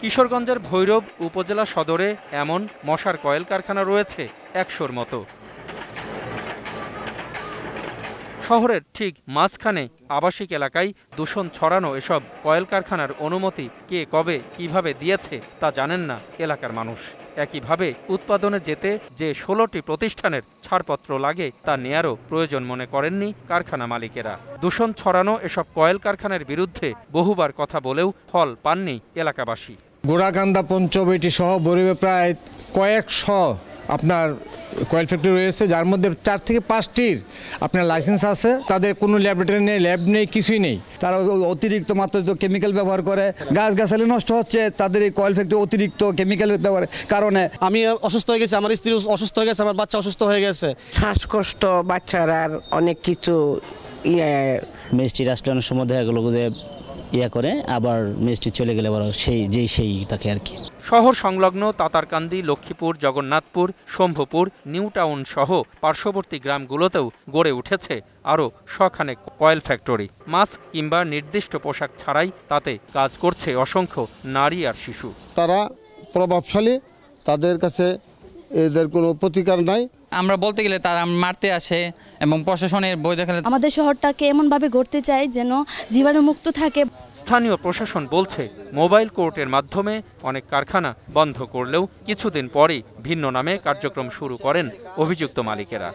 কিশোরগঞ্জের ভৈরব উপজেলা সদরে এমন মশার কয়েল কারখানা রয়েছে ১০০-র মতো। শহরের ঠিক মাঝখানে আবাসিক এলাকায় দূষণ ছড়ানো এসব কয়েল কারখানার অনুমতি কে কবে কিভাবে দিয়েছে তা জানেন না এলাকার মানুষ। একইভাবে উৎপাদনে যেতে যে ১৬টি প্রতিষ্ঠানের ছাড়পত্র লাগে তা নেয়ারও প্রয়োজন মনে করেননি কারখানা মালিকেরা। দূষণ ছড়ানো এসব কয়েল কারখানার বিরুদ্ধে বহুবার কথা বলেও ফল পাননি এলাকাবাসী। গোড়াকান্দা, পঞ্চবটি সহ ভৈরবে প্রায় কয়েকশ আপনার কয়েল ফ্যাক্টরি রয়েছে, যার মধ্যে ৪ থেকে ৫টির আপনার লাইসেন্স আছে। তাদের কোনো ল্যাবরেটরি নেই, ল্যাব নেই, কিছুই নেই। তারা অতিরিক্ত মাত্রায় কেমিক্যাল ব্যবহার করে, গাছগাছালি নষ্ট হচ্ছে তাদের এই কয়েল ফ্যাক্টরি অতিরিক্ত কেমিক্যালের ব্যবহারের কারণে। আমি অসুস্থ হয়ে গেছি, আমার স্ত্রী অসুস্থ হয়ে গেছে, আমার বাচ্চা অসুস্থ হয়ে গেছে। শ্বাসকষ্ট, বাচ্চারা অনেক কিছু মিষ্টি রেস্টুরেন্টের সময় দেখা গেল যে করে, আবার মিষ্টি চলে গেলে আবার সেই তাকে আর কি। শহর সংলগ্ন তাতারকান্দি, লক্ষ্মীপুর, জগন্নাথপুর, শম্ভুপুর, নিউ টাউন সহ পার্শ্ববর্তী গ্রামগুলোতেও গড়ে উঠেছে আরও শখানেক কয়েল ফ্যাক্টরি। মাস্ক কিংবা নির্দিষ্ট পোশাক ছাড়াই তাতে কাজ করছে অসংখ্য নারী আর শিশু। তারা প্রভাবশালী, তাদের কাছে এদের কোনো প্রতিকার নাই। আমরা বলতে গেলে তারা মারতে আসে এবং প্রশাসনের বই দেখালে। আমাদের শহরটাকে এমনভাবে গড়তে চাই যেন জীবাণুমুক্ত থাকে। স্থানীয় প্রশাসন বলছে মোবাইল কোর্টের মাধ্যমে অনেক কারখানা বন্ধ করলেও কিছুদিন পরেই ভিন্ন নামে কার্যক্রম শুরু করেন অভিযুক্ত মালিকেরা।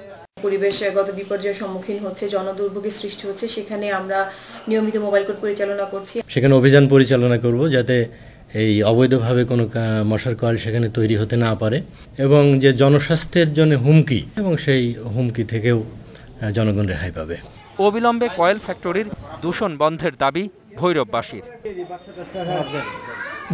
পরিবেশগত বিপর্যয়ের সম্মুখীন হচ্ছে, জনদুর্ভোগের সৃষ্টি হচ্ছে, সেখানে আমরা নিয়মিত মোবাইল কোর্ট পরিচালনা করছি। সেখানে অভিযান পরিচালনা করব যাতে এই অবৈধভাবে কোনো মশার কয়েল সেখানে তৈরি হতে না পারে এবং যে জনস্বাস্থ্যের জন্য হুমকি, এবং সেই হুমকি থেকেও জনগণ রেহাই পাবে। অবিলম্বে কয়েল ফ্যাক্টরির দূষণ বন্ধের দাবি ভৈরববাসীর।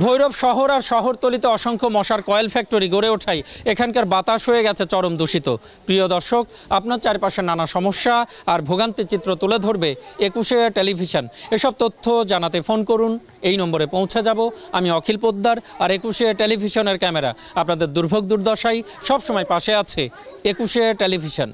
ভৈরব শহর আর শহরতলিতে অসংখ্য মশার কয়েল ফ্যাক্টরি গড়ে ওঠায় এখানকার বাতাস হয়ে গেছে চরম দূষিত। প্রিয় দর্শক, আপনার চারপাশের নানা সমস্যা আর ভোগান্তির চিত্র তুলে ধরবে ২১শে টেলিভিশন। এসব তথ্য জানাতে ফোন করুন, এই নম্বরে পৌঁছে যাব। আমি অখিল পোদ্দার, আর ২১শে টেলিভিশনের ক্যামেরা আপনাদের দুর্ভোগ দুর্দশায় সবসময় পাশে আছে ২১শে টেলিভিশন।